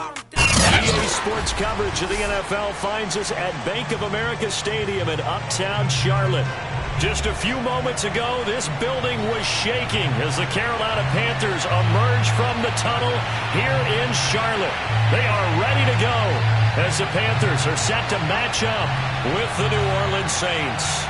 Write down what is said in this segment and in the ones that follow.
EA Sports coverage of the NFL finds us at Bank of America Stadium in Uptown Charlotte. Just a few moments ago, this building was shaking as the Carolina Panthers emerge from the tunnel here in Charlotte. They are ready to go as the Panthers are set to match up with the New Orleans Saints.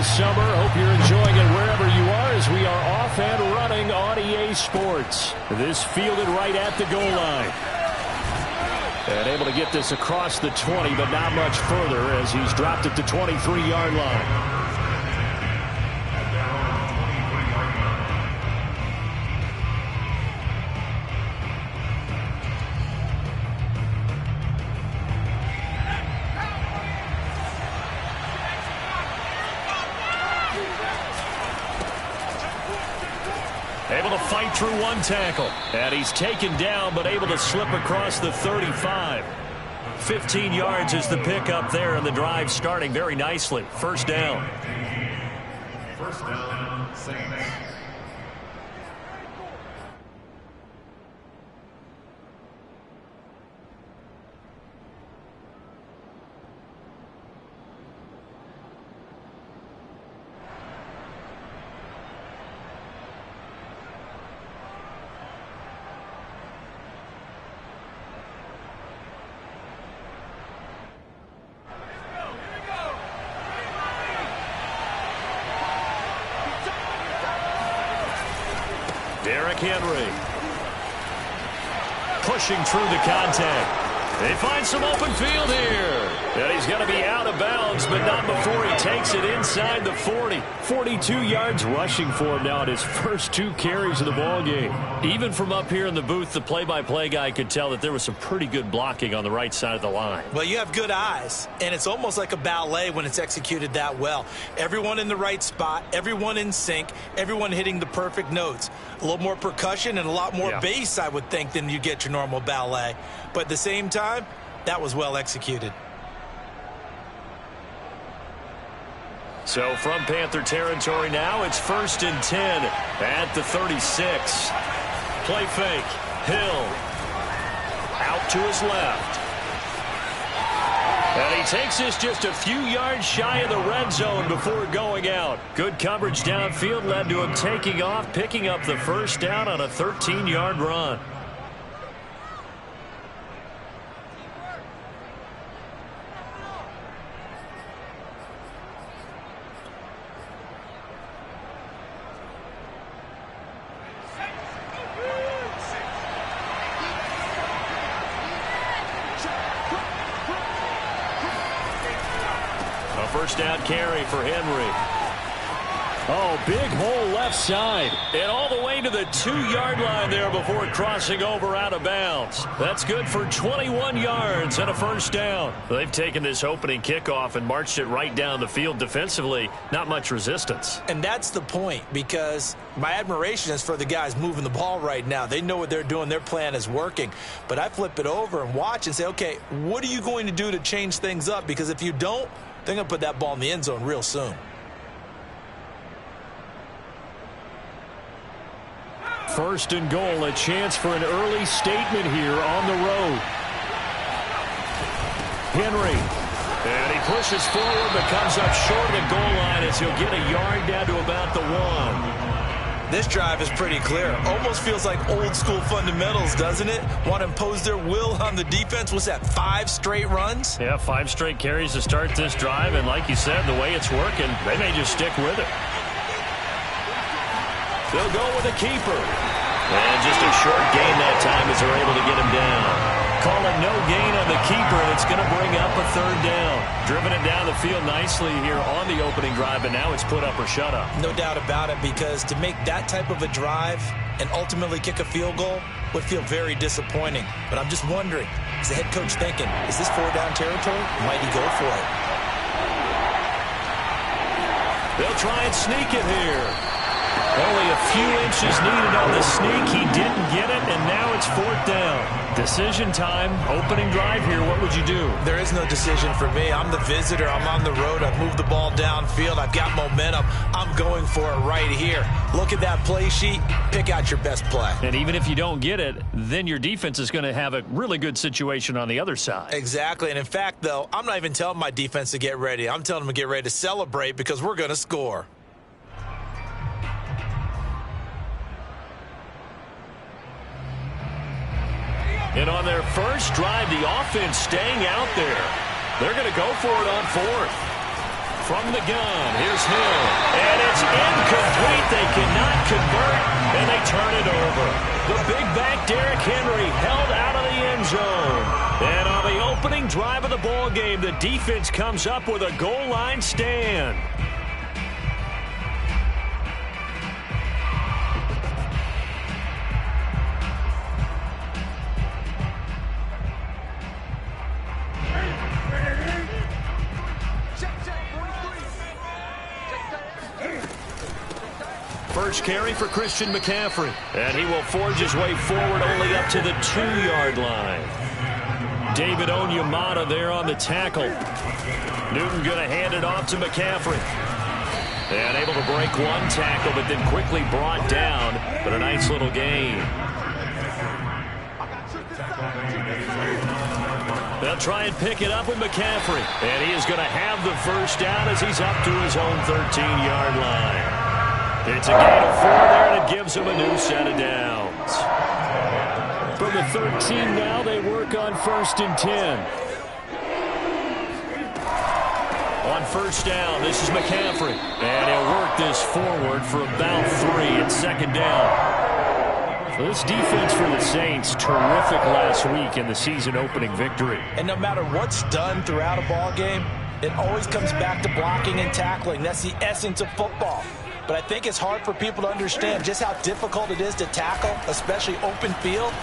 Summer. Hope you're enjoying it wherever you are as we are off and running on EA Sports. This fielded right at the goal line. And able to get this across the 20, but not much further as he's dropped it to 23-yard line. Able to fight through one tackle. And he's taken down, but able to slip across the 35. 15 yards is the pickup there, and the drive starting very nicely. First down. First down, Saints. Henry pushing through the contact. They find some open field here. And he's going to be out of bounds, but not before he takes it inside the 40. 42 yards rushing for him now at his first 2 carries of the ball game. Even from up here in the booth, the play-by-play guy could tell that there was some pretty good blocking on the right side of the line. Well, you have good eyes, and it's almost like a ballet when it's executed that well. Everyone in the right spot, everyone in sync, everyone hitting the perfect notes. A little more percussion and a lot more bass, I would think, than you get your normal ballet. But at the same time, that was well executed. So from Panther territory now, it's 1st and 10 at the 36. Play fake. Hill out to his left. And he takes this just a few yards shy of the red zone before going out. Good coverage downfield led to him taking off, picking up the first down on a 13-yard run. First down carry for Henry. Oh, big hole left side. And all the way to the 2-yard line there before crossing over out of bounds. That's good for 21 yards and a first down. They've taken this opening kickoff and marched it right down the field defensively. Not much resistance. And that's the point, because my admiration is for the guys moving the ball right now. They know what they're doing. Their plan is working. But I flip it over and watch and say, okay, what are you going to do to change things up? Because if you don't, they're going to put that ball in the end zone real soon. First and goal, a chance for an early statement here on the road. Henry. And he pushes forward but comes up short of the goal line as he'll get a yard down to about the 1. This drive is pretty clear. Almost feels like old school fundamentals, doesn't it? Want to impose their will on the defense. What's that, 5 straight runs? Yeah, 5 straight carries to start this drive. And like you said, the way it's working, they may just stick with it. They'll go with a keeper. And just a short gain that time as they're able to get him down. Calling no gain on the keeper, and it's going to bring up a 3rd down. Driven it down the field nicely here on the opening drive, but now it's put up or shut up. No doubt about it, because to make that type of a drive and ultimately kick a field goal, would feel very disappointing. But I'm just wondering, is the head coach thinking, is this 4-down territory? Might he go for it? They'll try and sneak it here. Only a few inches needed on the sneak. He didn't get it, and now it's 4th down. Decision time. Opening drive here. What would you do? There is no decision for me. I'm the visitor. I'm on the road. I've moved the ball downfield. I've got momentum. I'm going for it right here. Look at that play sheet. Pick out your best play. And even if you don't get it, then your defense is going to have a really good situation on the other side. Exactly. And in fact, though, I'm not even telling my defense to get ready. I'm telling them to get ready to celebrate because we're going to score. And on their first drive, the offense staying out there. They're going to go for it on 4th. From the gun, here's Hill. And it's incomplete. They cannot convert, and they turn it over. The big back, Derrick Henry, held out of the end zone. And on the opening drive of the ball game, the defense comes up with a goal line stand. First carry for Christian McCaffrey. And he will forge his way forward only up to the 2-yard line. David Onyemata there on the tackle. Newton going to hand it off to McCaffrey. And able to break one tackle, but then quickly brought down. But a nice little gain. They'll try and pick it up with McCaffrey. And he is going to have the first down as he's up to his own 13-yard line. It's a gain of 4 there, and it gives him a new set of downs. From the 13 now, they work on 1st and 10. On 1st down, this is McCaffrey. And he'll work this forward for about 3 at 2nd down. So this defense for the Saints, terrific last week in the season-opening victory. And no matter what's done throughout a ball game, it always comes back to blocking and tackling. That's the essence of football. But I think it's hard for people to understand just how difficult it is to tackle, especially open field.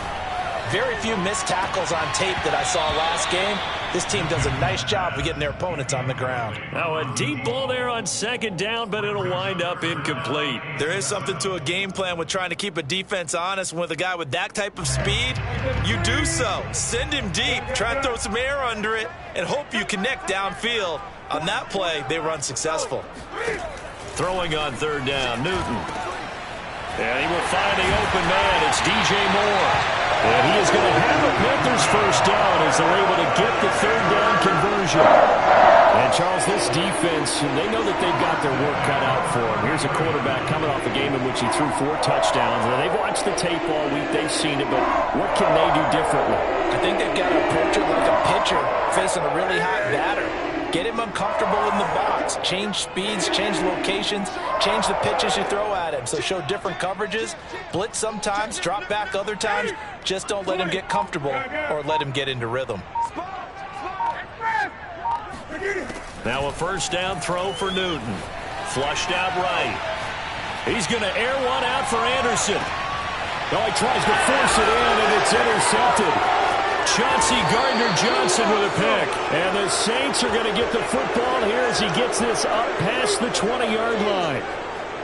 Very few missed tackles on tape that I saw last game. This team does a nice job of getting their opponents on the ground. Now a deep ball there on 2nd down, but it'll wind up incomplete. There is something to a game plan with trying to keep a defense honest. With a guy with that type of speed, you do so. Send him deep, try and throw some air under it, and hope you connect downfield. On that play, they were unsuccessful. Throwing on 3rd down, Newton. And he will find the open man. It's DJ Moore. And he is going to have the Panthers first down as they're able to get the 3rd down conversion. And, Charles, this defense, they know that they've got their work cut out for them. Here's a quarterback coming off a game in which he threw 4 touchdowns. Now, they've watched the tape all week. They've seen it, but what can they do differently? I think they've got to approach it like a pitcher facing a really hot batter. Get him uncomfortable in the box. Change speeds, change locations, change the pitches you throw at him. So show different coverages, blitz sometimes, drop back other times. Just don't let him get comfortable or let him get into rhythm. Now a 1st down throw for Newton. Flushed out right. He's going to air one out for Anderson. Oh, he tries to force it in, and it's intercepted. Chauncey Gardner-Johnson with a pick. And the Saints are going to get the football here as he gets this up past the 20-yard line.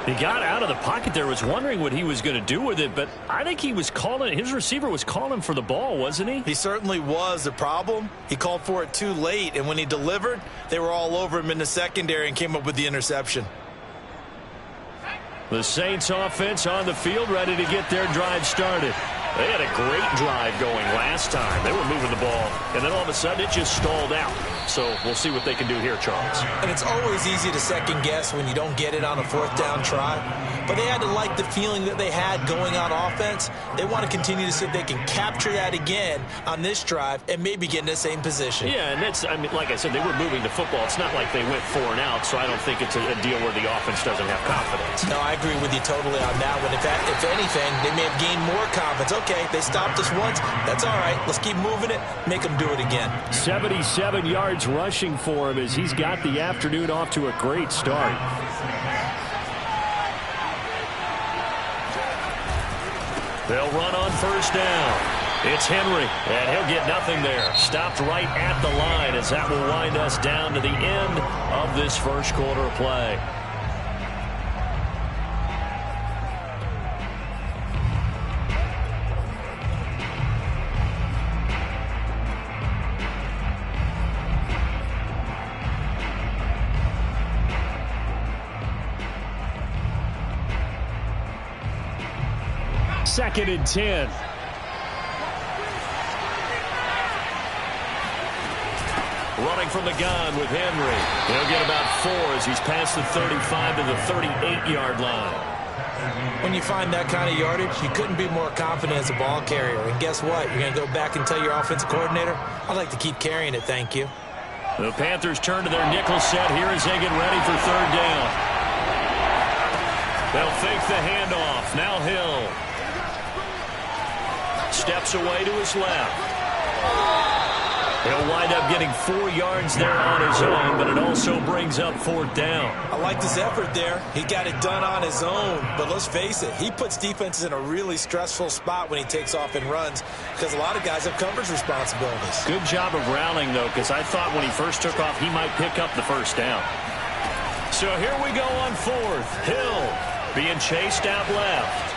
He got out of the pocket there, was wondering what he was going to do with it, but I think he was calling, his receiver was calling for the ball, wasn't he? He certainly was. The problem, he called for it too late, and when he delivered, they were all over him in the secondary and came up with the interception. The Saints offense on the field, ready to get their drive started. They had a great drive going last time. They were moving the ball, and then all of a sudden it just stalled out. So we'll see what they can do here, Charles. And it's always easy to second guess when you don't get it on a 4th down try. But they had to like the feeling that they had going on offense. They want to continue to see if they can capture that again on this drive and maybe get in the same position. Yeah, and that's, I mean, like I said, they were moving the football. It's not like they went 4 and out, so I don't think it's a deal where the offense doesn't have confidence. No, I agree with you totally on that one. If anything, they may have gained more confidence. Okay, they stopped us once. That's all right. Let's keep moving it. Make them do it again. 77 yards rushing for him as he's got the afternoon off to a great start. They'll run on first down. It's Henry, and he'll get nothing there. Stopped right at the line as that will wind us down to the end of this first quarter of play. Second and 10. Running from the gun with Henry. He'll get about 4 as he's past the 35 to the 38-yard line. When you find that kind of yardage, you couldn't be more confident as a ball carrier. And guess what? You're going to go back and tell your offensive coordinator, I'd like to keep carrying it, thank you. The Panthers turn to their nickel set here as they get ready for third down. They'll fake the handoff. Now Hill steps away to his left. He'll wind up getting 4 yards there on his own, but it also brings up fourth down. I like this effort there. He got it done on his own, but let's face it, he puts defenses in a really stressful spot when he takes off and runs because a lot of guys have coverage responsibilities. Good job of rallying, though, because I thought when he first took off, he might pick up the first down. So here we go on fourth. Hill being chased out left.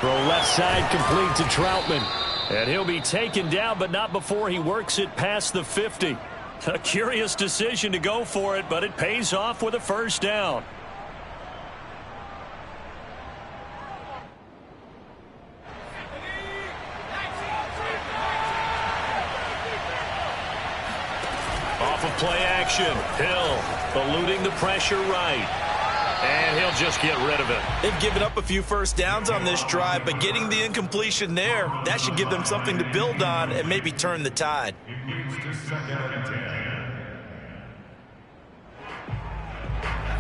Throw left side complete to Troutman. And he'll be taken down, but not before he works it past the 50. A curious decision to go for it, but it pays off with a first down. Off of play action. Hill eluding the pressure right. And he'll just get rid of it. They've given up a few first downs on this drive, but getting the incompletion there, that should give them something to build on and maybe turn the tide.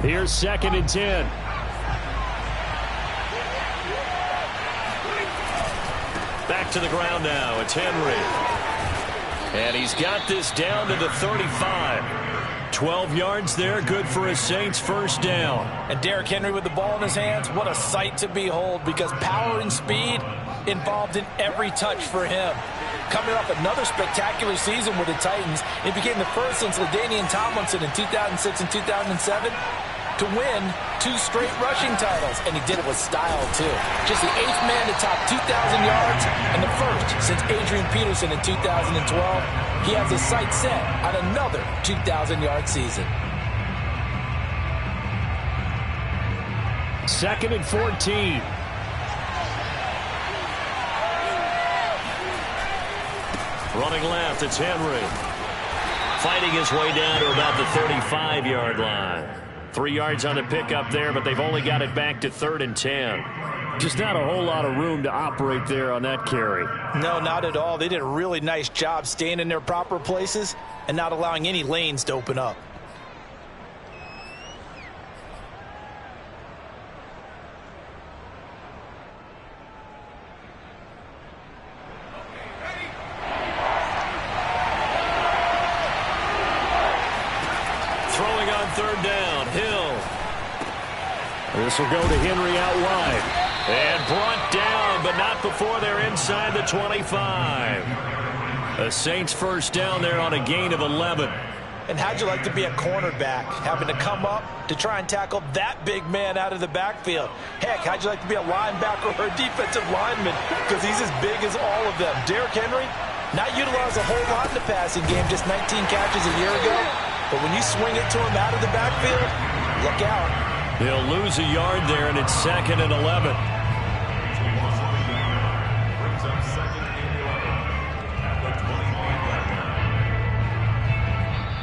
Here's second and 10. Back to the ground now. It's Henry. And he's got this down to the 35. 12 yards there, good for a Saints first down. And Derrick Henry with the ball in his hands, what a sight to behold because power and speed involved in every touch for him. Coming off another spectacular season with the Titans, it became the first since LaDainian Tomlinson in 2006 and 2007 to win 2 straight rushing titles, and he did it with style too. Just the 8th man to top 2,000 yards and the first since Adrian Peterson in 2012. He has his sights set on another 2,000-yard season. Second and 14. Running left, it's Henry. Fighting his way down to about the 35-yard line. 3 yards on the pickup there, but they've only got it back to 3rd and 10. Just not a whole lot of room to operate there on that carry. No, not at all. They did a really nice job staying in their proper places and not allowing any lanes to open up. Throwing on third down, Hill. This will go to Henry out wide. And brought down, but not before they're inside the 25. The Saints first down there on a gain of 11. And how'd you like to be a cornerback, having to come up to try and tackle that big man out of the backfield? Heck, how'd you like to be a linebacker or a defensive lineman? Because he's as big as all of them. Derrick Henry, not utilized a whole lot in the passing game, just 19 catches a year ago. But when you swing it to him out of the backfield, look out. He'll lose a yard there, and it's 2nd and 11.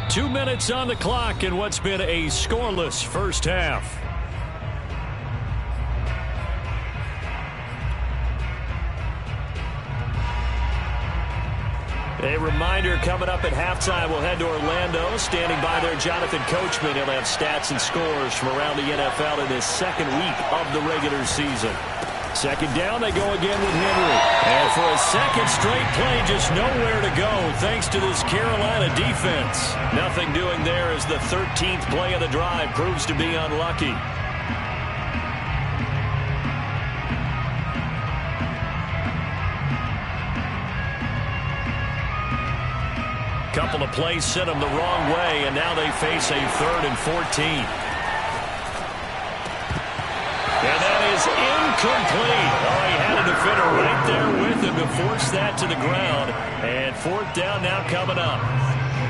2 minutes on the clock in what's been a scoreless first half. A reminder, coming up at halftime, we'll head to Orlando. Standing by there, Jonathan Coachman. He'll have stats and scores from around the NFL in this second week of the regular season. Second down, they go again with Henry. And for a second straight play, just nowhere to go thanks to this Carolina defense. Nothing doing there as the 13th play of the drive proves to be unlucky. Couple of plays sent them the wrong way, and now they face a 3rd and 14. And that is incomplete. Oh, he had a defender right there with him to force that to the ground. And 4th down now coming up.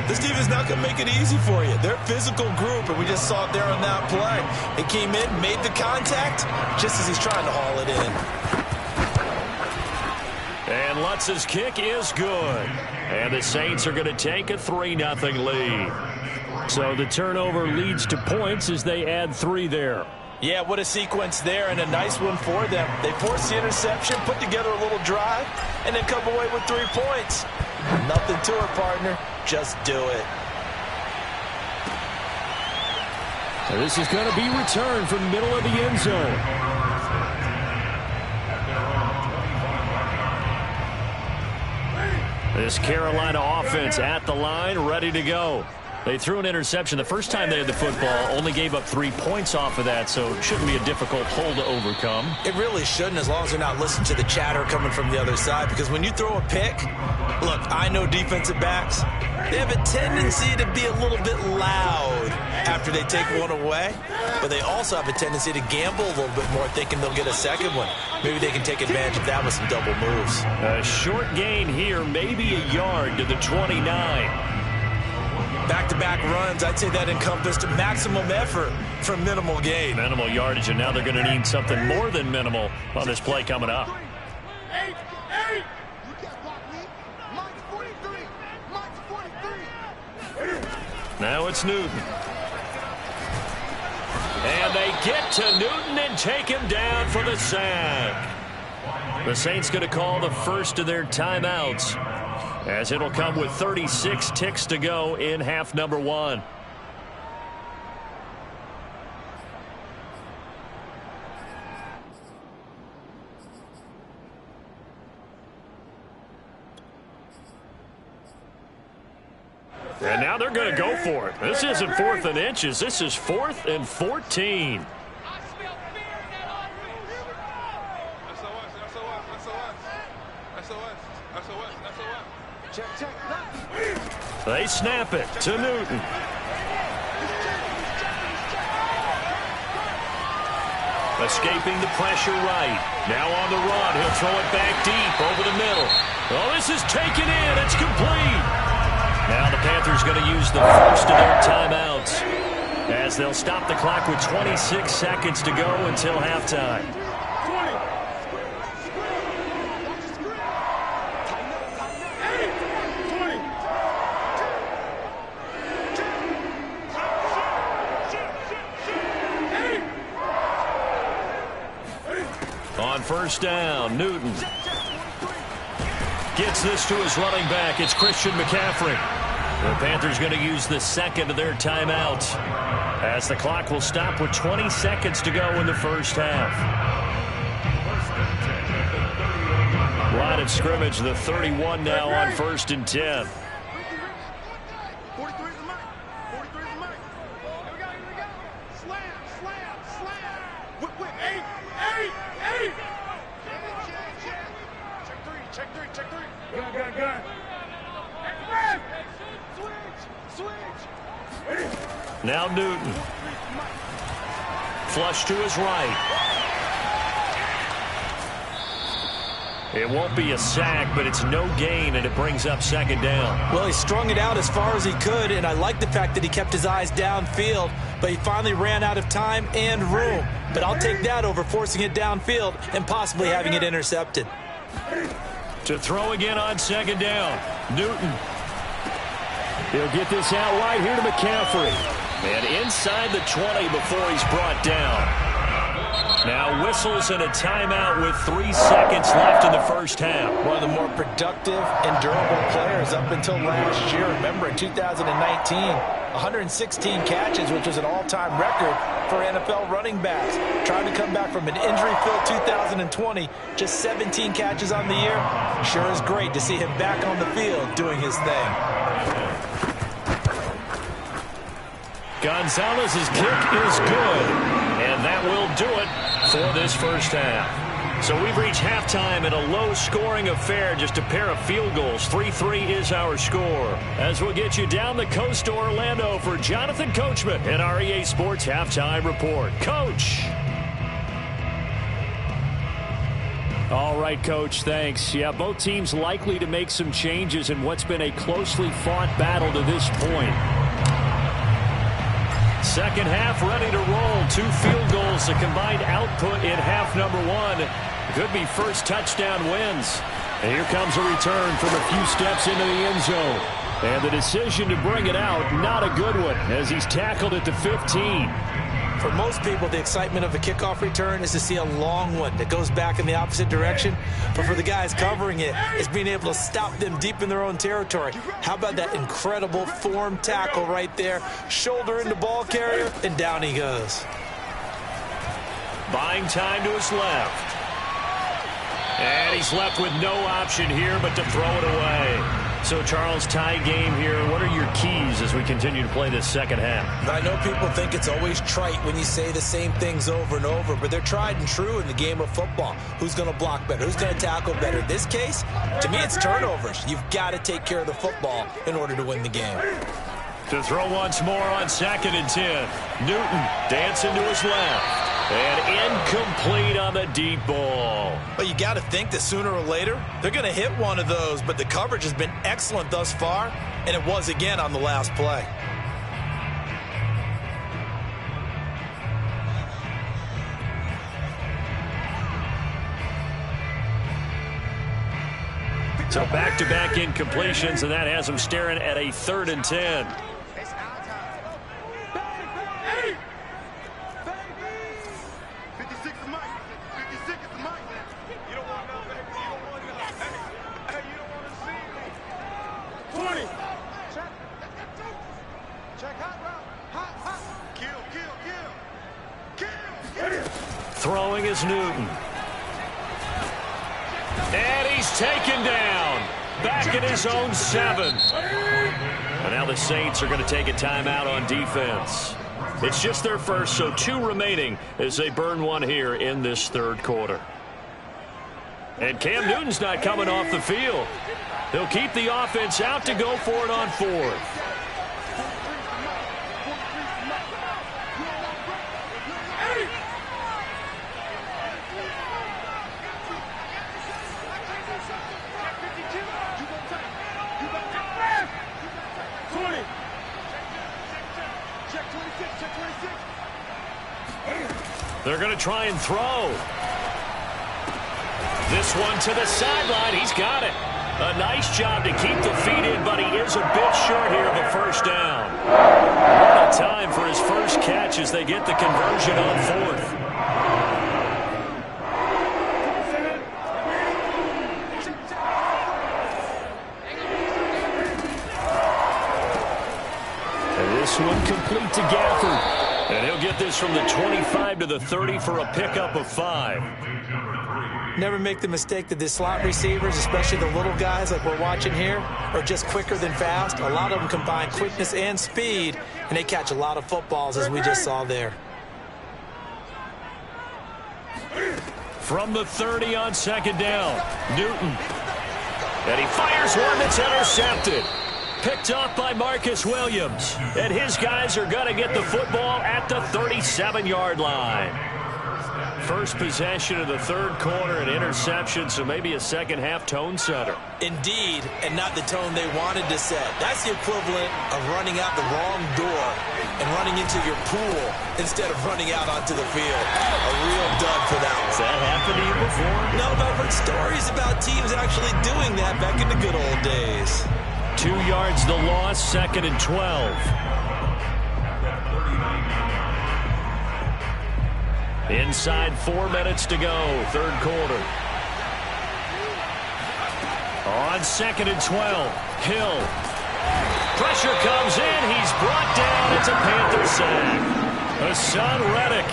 This defense not going to make it easy for you. They're a physical group, and we just saw it there on that play. He came in, made the contact, just as he's trying to haul it in. And Lutz's kick is good. And the Saints are going to take a 3-0 lead. So the turnover leads to points as they add 3 there. Yeah, what a sequence there, and a nice one for them. They forced the interception, put together a little drive, and then come away with 3 points. Nothing to it, partner. Just do it. So this is going to be returned from middle of the end zone. This Carolina offense at the line, ready to go. They threw an interception the first time they had the football, only gave up 3 points off of that, so it shouldn't be a difficult hole to overcome. It really shouldn't, as long as they're not listening to the chatter coming from the other side, because when you throw a pick, look, I know defensive backs, they have a tendency to be a little bit loud after they take one away, but they also have a tendency to gamble a little bit more, thinking they'll get a second one. Maybe they can take advantage of that with some double moves. A short gain here, maybe a yard to the 29. Back-to-back runs, I'd say that encompassed maximum effort from minimal gain. Minimal yardage, and now they're going to need something more than minimal on this play coming up. Now it's Newton. And they get to Newton and take him down for the sack. The Saints going to call the first of their timeouts, as it'll come with 36 ticks to go in half number 1. And now they're going to go for it. This isn't 4th and inches. This is 4th and 14. They snap it to Newton. Escaping the pressure right. Now on the run. He'll throw it back deep over the middle. Oh, this is taken in. It's complete. Now the Panthers going to use the first of their timeouts, as they'll stop the clock with 26 seconds to go until halftime. On first down, Newton gets this to his running back. It's Christian McCaffrey. The Panthers going to use the second of their timeouts, as the clock will stop with 20 seconds to go in the first half. Line of scrimmage, the 31 now on 1st and 10. Now Newton. Flush to his right. It won't be a sack, but it's no gain, and it brings up 2nd down. Well, he strung it out as far as he could, and I like the fact that he kept his eyes downfield, but he finally ran out of time and room. But I'll take that over forcing it downfield and possibly having it intercepted. To throw again on 2nd down, Newton. He'll get this out right here to McCaffrey. And inside the 20 before he's brought down. Now whistles and a timeout with 3 seconds left in the first half. One of the more productive and durable players up until last year. Remember, in 2019, 116 catches, which was an all-time record for NFL running backs. Trying to come back from an injury-filled 2020, just 17 catches on the year. Sure is great to see him back on the field doing his thing. Gonzalez's kick is good, and that will do it for this first half. So we've reached halftime in a low-scoring affair, just a pair of field goals. 3-3 is our score. As we'll get you down the coast to Orlando for Jonathan Coachman and our EA Sports Halftime Report. Coach! All right, Coach, thanks. Yeah, both teams likely to make some changes in what's been a closely fought battle to this point. Second half ready to roll. 2 field goals, the combined output in half number 1. Could be first touchdown wins. And here comes a return from a few steps into the end zone. And the decision to bring it out, not a good one, as he's tackled at the 15. For most people, the excitement of a kickoff return is to see a long one that goes back in the opposite direction. But for the guys covering it, it's being able to stop them deep in their own territory. How about that incredible form tackle right there? Shoulder into ball carrier, and down he goes. Buying time to his left. And he's left with no option here but to throw it away. So, Charles, tie game here. What are your keys as we continue to play this second half? I know people think it's always trite when you say the same things over and over, but they're tried and true in the game of football. Who's going to block better? Who's going to tackle better? In this case, to me, it's turnovers. You've got to take care of the football in order to win the game. To throw once more on 2nd and 10. Newton dancing to his left. And incomplete on the deep ball. But you got to think that sooner or later, they're going to hit one of those. But the coverage has been excellent thus far, and it was again on the last play. So back-to-back incompletions, and that has them staring at a 3rd and 10. Throwing is Newton. And he's taken down. Back in his own 7. And now the Saints are going to take a timeout on defense. It's just their first, so 2 remaining as they burn one here in this 3rd quarter. And Cam Newton's not coming off the field. He'll keep the offense out to go for it on 4th. They're going to try and throw. This one to the sideline. He's got it. A nice job to keep the feet in, but he is a bit short here of a first down. What a time for his first catch as they get the conversion on 4th. And this one complete to Gafford. And he'll get this from the 25 to the 30 for a pickup of 5. Never make the mistake that the slot receivers, especially the little guys like we're watching here, are just quicker than fast. A lot of them combine quickness and speed, and they catch a lot of footballs, as we just saw there. From the 30 on 2nd down, Newton. And he fires one that's intercepted. Picked off by Marcus Williams. And his guys are going to get the football at the 37-yard line. First possession of the 3rd quarter, an interception, so maybe a second-half tone setter. Indeed, and not the tone they wanted to set. That's the equivalent of running out the wrong door and running into your pool instead of running out onto the field. A real dud for that one. Has that happened to you before? No, but I've heard stories about teams actually doing that back in the good old days. 2 yards the loss, 2nd and 12. Inside 4 minutes to go, 3rd quarter. On 2nd and 12, Hill. Pressure comes in, he's brought down, it's a Panther sack. Hassan Reddick,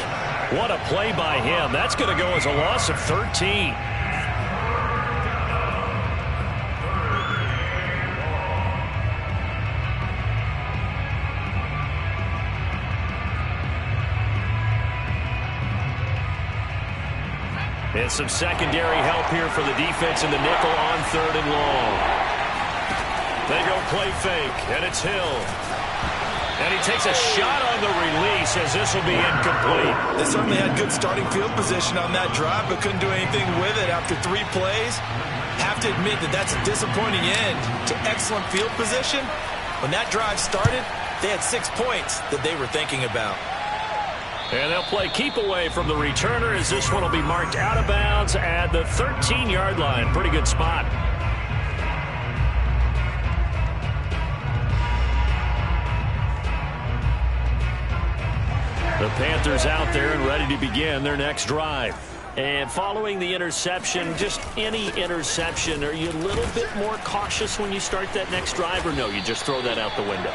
what a play by him. That's going to go as a loss of 13. And some secondary help here for the defense in the nickel on 3rd and long. They go play fake, and it's Hill. And he takes a shot on the release as this will be incomplete. They certainly had good starting field position on that drive, but couldn't do anything with it after 3 plays. Have to admit that that's a disappointing end to excellent field position. When that drive started, they had 6 points that they were thinking about. And they'll play keep away from the returner as this one will be marked out of bounds at the 13-yard line. Pretty good spot. The Panthers out there and ready to begin their next drive. And following the interception, just any interception, are you a little bit more cautious when you start that next drive, or no, you just throw that out the window?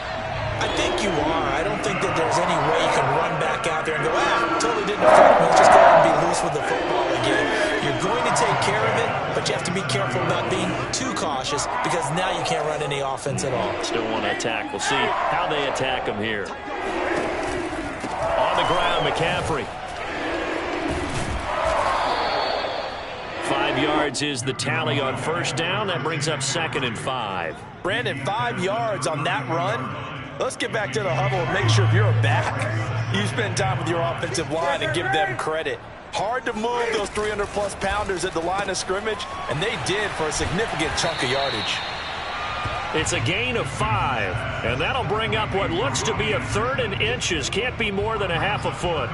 I think you are. I don't think that there's any way you can run back out there and go, totally didn't affect me. Let's just go ahead and be loose with the football again. You're going to take care of it, but you have to be careful about being too cautious because now you can't run any offense at all. Still want to attack. We'll see how they attack them here. On the ground, McCaffrey. 5 yards is the tally on first down. That brings up 2nd and 5. Brandon, 5 yards on that run. Let's get back to the huddle and make sure if you're a back, you spend time with your offensive line and give them credit. Hard to move those 300-plus pounders at the line of scrimmage, and they did for a significant chunk of yardage. It's a gain of 5, and that'll bring up what looks to be a 3rd and inches. Can't be more than a half a foot.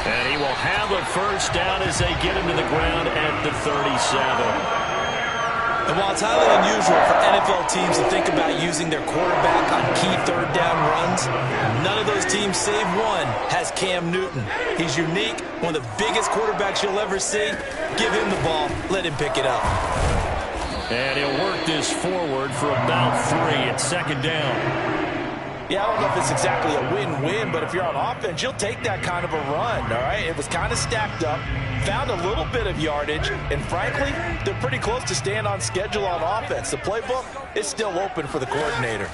And he will have a first down as they get him to the ground at the 37. And while it's highly unusual for NFL teams to think about using their quarterback on key 3rd down runs, none of those teams, save one, has Cam Newton. He's unique, one of the biggest quarterbacks you'll ever see. Give him the ball, let him pick it up. And he'll work this forward for about 3 at 2nd down. Yeah, I don't know if it's exactly a win-win, but if you're on offense, you'll take that kind of a run, all right? It was kind of stacked up, found a little bit of yardage, and frankly, they're pretty close to staying on schedule on offense. The playbook is still open for the coordinator.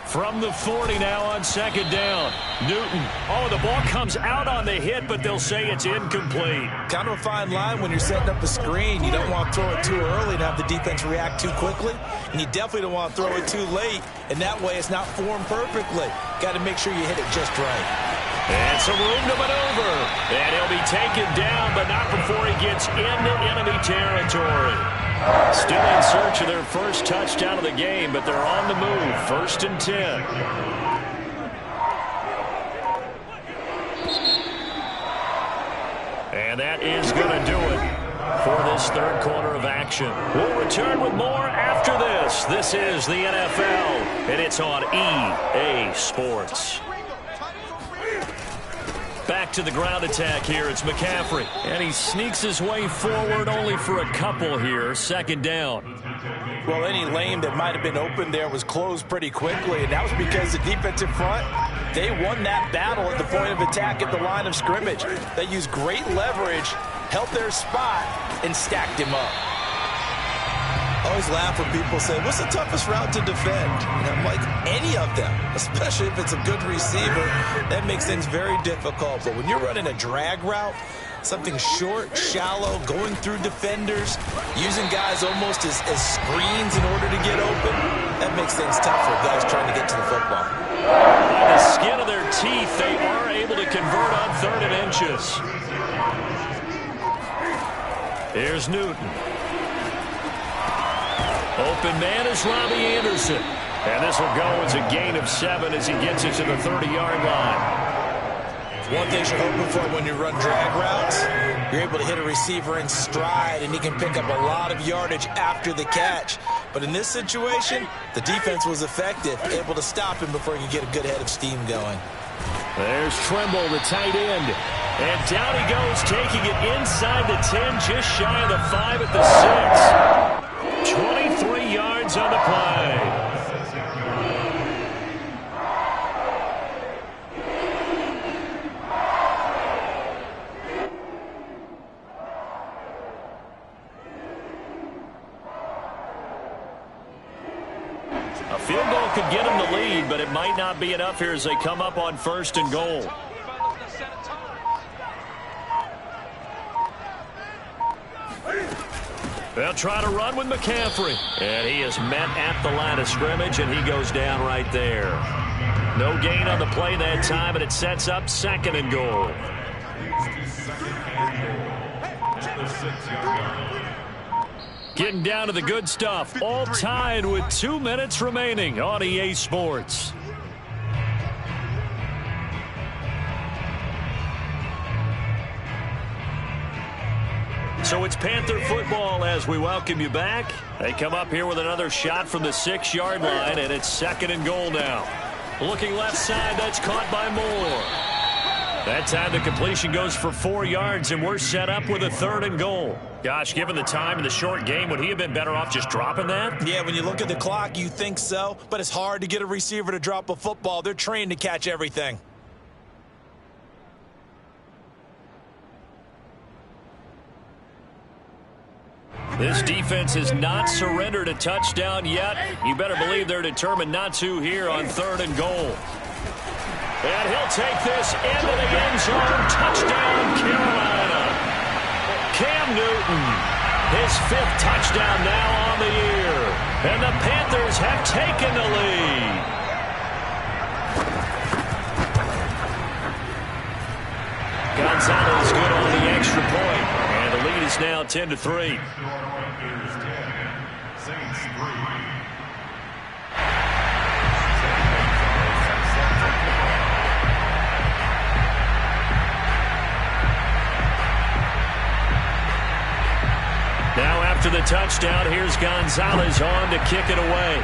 From the 40 now on 2nd down. Newton. Oh, the ball comes out on the hit, but they'll say it's incomplete. Kind of a fine line when you're setting up a screen. You don't want to throw it too early and have the defense react too quickly. And you definitely don't want to throw it too late. And that way it's not formed perfectly. Got to make sure you hit it just right. And some room to maneuver. And he'll be taken down, but not before he gets into enemy territory. Still in search of their first touchdown of the game, but they're on the move. 1st and 10. And that is going to do it for this 3rd quarter of action. We'll return with more after this. This is the NFL, and it's on EA Sports. Back to the ground attack here. It's McCaffrey. And he sneaks his way forward only for a couple here. 2nd down. Well, any lane that might have been open there was closed pretty quickly, and that was because the defensive front, they won that battle at the point of attack at the line of scrimmage. They used great leverage, held their spot, and stacked him up. I always laugh when people say, what's the toughest route to defend? And I'm like, any of them, especially if it's a good receiver. That makes things very difficult. But when you're running a drag route, something short, shallow, going through defenders, using guys almost as screens in order to get open, that makes things tough for guys trying to get to the football. By the skin of their teeth, they are able to convert on 3rd and inches. Here's Newton. Open man is Robbie Anderson. And this will go as a gain of 7 as he gets it to the 30-yard line. One thing you're hoping for when you run drag routes, you're able to hit a receiver in stride, and he can pick up a lot of yardage after the catch. But in this situation, the defense was effective, able to stop him before he could get a good head of steam going. There's Trimble, the tight end. And down he goes, taking it inside the 10, just shy of the 5 at the 6. 23 yards on the play. lead, but it might not be enough here as they come up on 1st and goal. They'll try to run with McCaffrey. And he is met at the line of scrimmage, and he goes down right there. No gain on the play that time, and it sets up 2nd and goal. Getting down to the good stuff. All tied with 2 minutes remaining on EA Sports. So it's Panther football as we welcome you back. They come up here with another shot from the 6-yard line, and it's 2nd and goal now. Looking left side, that's caught by Moore. That time the completion goes for 4 yards, and we're set up with a 3rd and goal. Gosh, given the time and the short game, would he have been better off just dropping that? Yeah, when you look at the clock, you think so, but it's hard to get a receiver to drop a football. They're trained to catch everything. This defense has not surrendered a touchdown yet. You better believe they're determined not to here on 3rd and goal. And he'll take this into the end zone. Touchdown, Carolina. Cam Newton, his 5th touchdown now on the year. And the Panthers have taken the lead. Gonzalez good on the extra point. And the lead is now 10-3. Now after the touchdown, here's Gonzalez on to kick it away.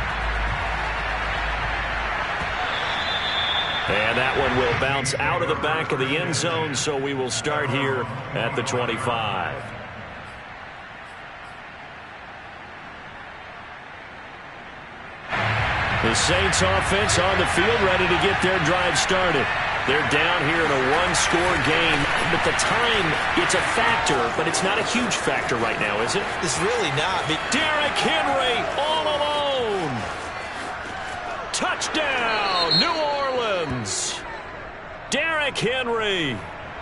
And that one will bounce out of the back of the end zone, so we will start here at the 25. The Saints offense on the field ready to get their drive started. They're down here in a one-score game. But the time, it's a factor, but it's not a huge factor right now, is it? It's really not. Derrick Henry all alone. Touchdown, New Orleans. Derrick Henry,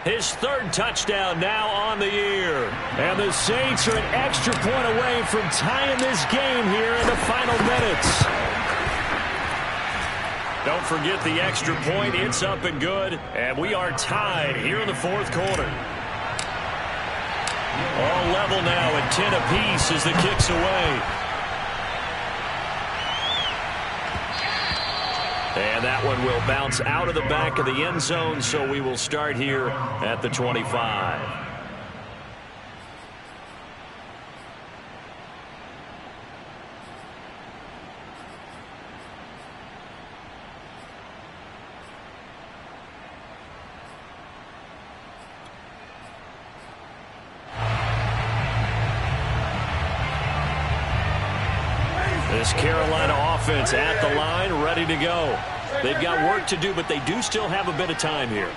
his 3rd touchdown now on the year. And the Saints are an extra point away from tying this game here in the final minutes. Don't forget the extra point. It's up and good. And we are tied here in the 4th quarter. All level now at 10 apiece as the kick's away. And that one will bounce out of the back of the end zone, so we will start here at the 25. This Carolina offense at the line, ready to go. They've got work to do, but they do still have a bit of time here.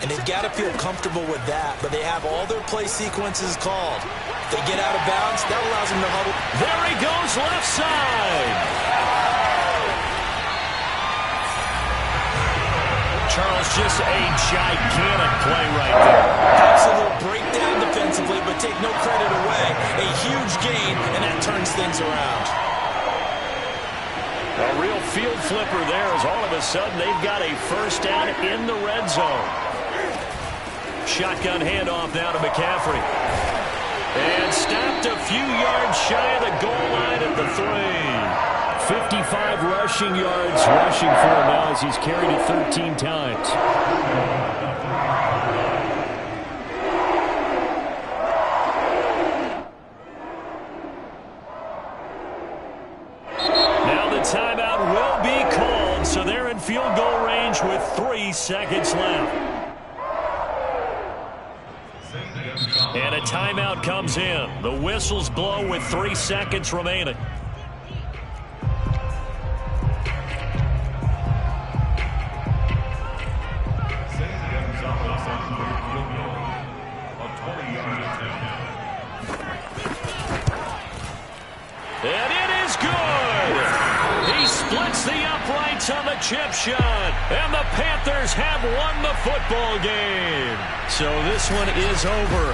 And they've got to feel comfortable with that, but they have all their play sequences called. If they get out of bounds, that allows them to huddle. There he goes, left side. Charles, just a gigantic play right there. Absolute breakdown defensively, but take no credit away. A huge gain, and that turns things around. A real field flipper there as all of a sudden they've got a 1st down in the red zone. Shotgun handoff now to McCaffrey. And stopped a few yards shy of the goal line at the 3. 55 rushing yards rushing for him now as he's carried it 13 times. Timeout will be called, so they're in field goal range with 3 seconds left. And a timeout comes in. The whistles blow with 3 seconds remaining. And it is good. He splits the uprights on the chip shot, and the Panthers have won the football game. So this one is over.